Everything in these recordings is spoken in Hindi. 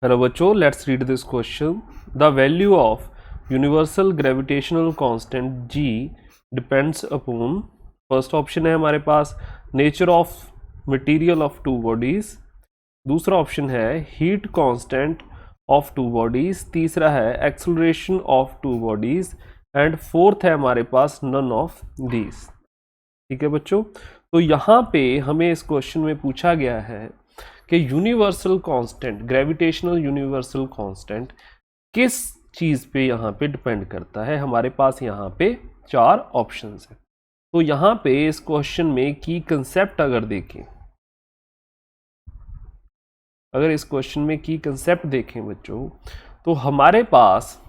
हेलो बच्चों, let's read this question. The value of universal gravitational constant G depends upon, first option है हमारे पास nature of material of two bodies, दूसरा ऑप्शन है heat constant of two bodies, तीसरा है acceleration of two bodies and fourth है हमारे पास नन ऑफ दीज। ठीक है बच्चों, तो यहाँ पे हमें इस क्वेश्चन में पूछा गया है कि universal constant, gravitational universal constant किस चीज़ पे यहाँ पे डिपेंड करता है। हमारे पास यहाँ पे चार ऑप्शंस हैं। तो यहाँ पे इस क्वेश्चन में की कंसेप्ट अगर देखें, अगर इस क्वेश्चन में की कंसेप्ट देखें बच्चों, तो हमारे पास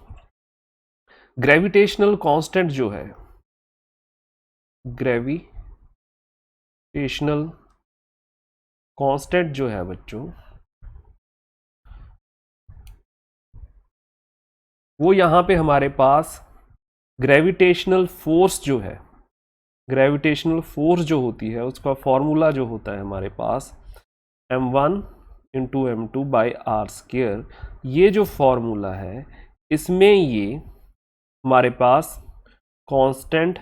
ग्रेविटेशनल कांस्टेंट जो है, ग्रेविटेशनल कांस्टेंट जो है बच्चों, वो यहाँ पे हमारे पास ग्रेविटेशनल फोर्स जो है, ग्रेविटेशनल फोर्स जो होती है उसका फॉर्मूला जो होता है हमारे पास m1 into m2 by R square. ये जो फॉर्मूला है इसमें ये हमारे पास कांस्टेंट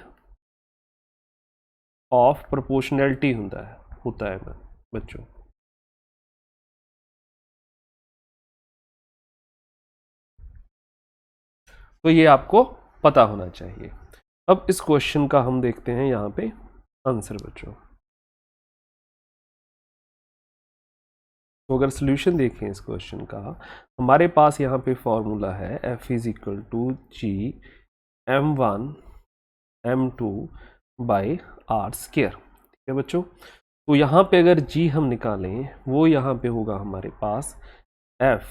ऑफ प्रोपोर्शनैलिटी होता है बच्चों। तो ये आपको पता होना चाहिए। अब इस क्वेश्चन का हम देखते हैं यहाँ पे आंसर बच्चों। तो अगर सोल्यूशन देखें इस क्वेश्चन का, हमारे पास यहाँ पे फॉर्मूला है F is equal to G m1 m2 by R square. ठीक है बच्चों, तो यहाँ पे अगर जी हम निकालें वो यहाँ पे होगा हमारे पास F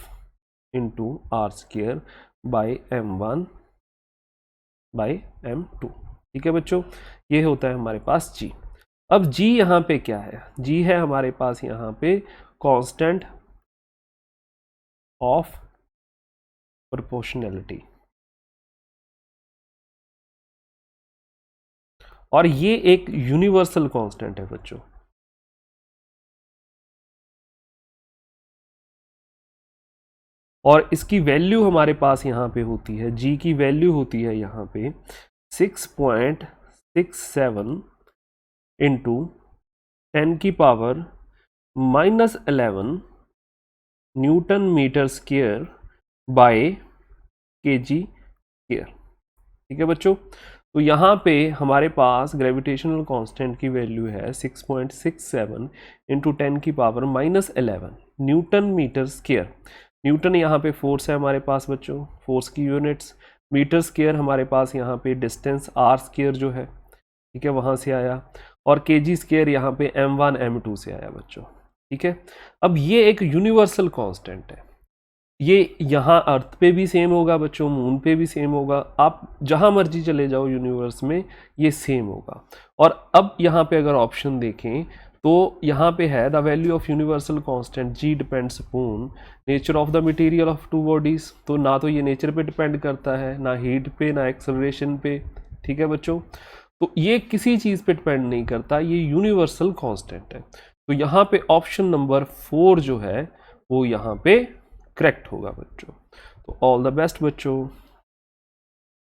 into R square by m1 by m2। ठीक है बच्चों, ये होता है हमारे पास जी। अब जी यहाँ पे क्या है, जी है हमारे पास यहाँ पे कांस्टेंट ऑफ प्रोपोर्शनैलिटी, और ये एक यूनिवर्सल कांस्टेंट है बच्चों। और इसकी वैल्यू हमारे पास यहाँ पे होती है, जी की वैल्यू होती है यहाँ पे 6.67 इंटू 10 की power -11 newton metre square by KG square. ठीक है बच्चों, तो यहाँ पे हमारे पास ग्रेविटेशनल कांस्टेंट की वैल्यू है 6.67 इंटू 10 की power -11 newton metre square. Newton यहाँ पे फोर्स है हमारे पास बच्चों, फोर्स की यूनिट्स। मीटर स्क्वायर हमारे पास यहाँ पे डिस्टेंस आर स्क्वायर जो है, ठीक है, वहाँ से आया। और केजी स्क्वायर यहाँ पे m1 m2 से आया बच्चों। ठीक है, अब ये एक यूनिवर्सल कांस्टेंट है, ये यहाँ अर्थ पे भी सेम होगा बच्चों, मून पे भी सेम होगा, आप जहाँ मर्जी चले जाओ यूनिवर्स में ये सेम होगा। और अब यहाँ पे अगर ऑप्शन देखें तो यहाँ पे है the value of universal constant G depends upon nature of the material of two bodies. तो ना तो ये नेचर पे डिपेंड करता है, ना हीट पे, ना एक्सेलरेशन पे। ठीक है बच्चों, तो ये किसी चीज़ पे डिपेंड नहीं करता, ये यूनिवर्सल कांस्टेंट है। तो यहाँ पे ऑप्शन नंबर 4 जो है वो यहाँ पे करेक्ट होगा बच्चों। तो ऑल द बेस्ट बच्चों।